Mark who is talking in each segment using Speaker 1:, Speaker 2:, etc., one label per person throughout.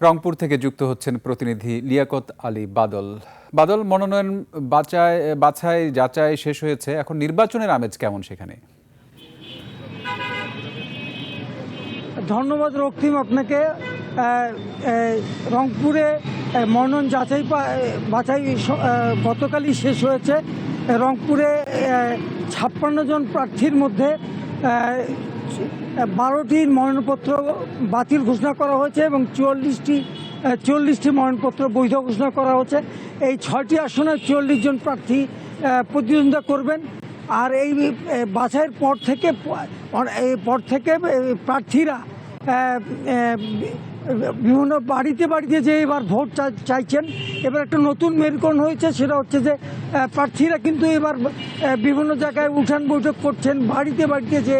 Speaker 1: রংপুর থেকে যুক্ত হচ্ছেন প্রতিনিধি লিয়াকত আলী বাদল। বাদল, মনোনয়ন বাছাই যাচাই শেষ হয়েছে, এখন নির্বাচনের আমেজ কেমন সেখানে?
Speaker 2: ধন্যবাদ রক্তিম আপনাকে। রংপুরে মনোনয়ন বাছাই গতকালই শেষ হয়েছে। রংপুরে 56 জন প্রার্থীর মধ্যে 12টির মনোনয়নপত্র বাতিল ঘোষণা করা হয়েছে এবং 44টি মনোনয়নপত্র বৈধ ঘোষণা করা হয়েছে। এই 6টি আসনে 44 জন প্রার্থী প্রতিদ্বন্দ্বিতা করবেন। আর এই বাছাইয়ের পর থেকে প্রার্থীরা বিভিন্ন বাড়িতে যে এবার ভোট চাইছেন। এবার একটা নতুন মেরুকরণ হয়েছে, সেটা হচ্ছে যে প্রার্থীরা কিন্তু এবার বিভিন্ন জায়গায় উঠান বৈঠক করছেন, বাড়িতে যে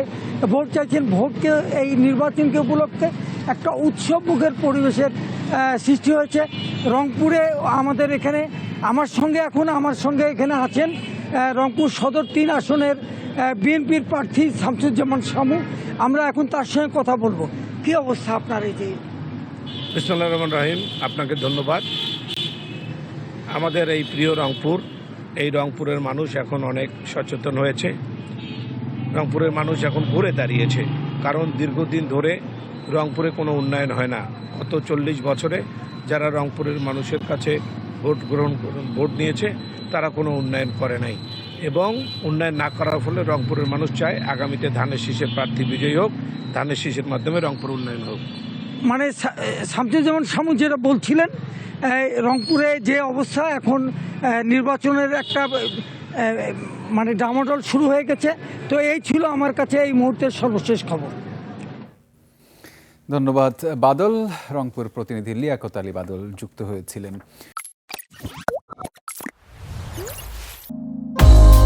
Speaker 2: ভোট চাইছেন। ভোটকে এই নির্বাচনকে উপলক্ষে একটা উৎসবমুখের পরিবেশের সৃষ্টি হয়েছে রংপুরে। আমাদের এখানে আমার সঙ্গে এখানে আছেন রংপুর সদর 3 আসনের বিএনপির প্রার্থী শামসুজ্জামান শামু। আমরা এখন তার সঙ্গে কথা বলবো। কি অবস্থা আপনার? এই যে
Speaker 3: বিসমিল্লাহির রহমানির রহিম, আপনাকে ধন্যবাদ। আমাদের এই প্রিয় রংপুর, এই রংপুরের মানুষ এখন অনেক সচেতন হয়েছে। রংপুরের মানুষ এখন ঘুরে দাঁড়িয়েছে, কারণ দীর্ঘদিন ধরে রংপুরে কোনো উন্নয়ন হয় না। গত 40 বছরে যারা রংপুরের মানুষের কাছে ভোট নিয়েছে তারা কোনো উন্নয়ন করে নাই, এবং উন্নয়ন না করার ফলে রংপুরের মানুষ চায় আগামীতে ধানের শীষের প্রার্থী বিজয়ী হোক, ধানের শীষের মাধ্যমে রংপুর উন্নয়ন হোক।
Speaker 2: মানে শামসুজ্জামান শামু যেটা বলছিলেন, রংপুরে যে অবস্থা এখন, নির্বাচনের একটা মানে ডামাডোল শুরু হয়ে গেছে। তো এই ছিল আমার কাছে এই মুহূর্তের সর্বশেষ খবর।
Speaker 1: ধন্যবাদ বাদল। রংপুর প্রতিনিধি লিয়াকত আলী বাদল যুক্ত হয়েছিলেন।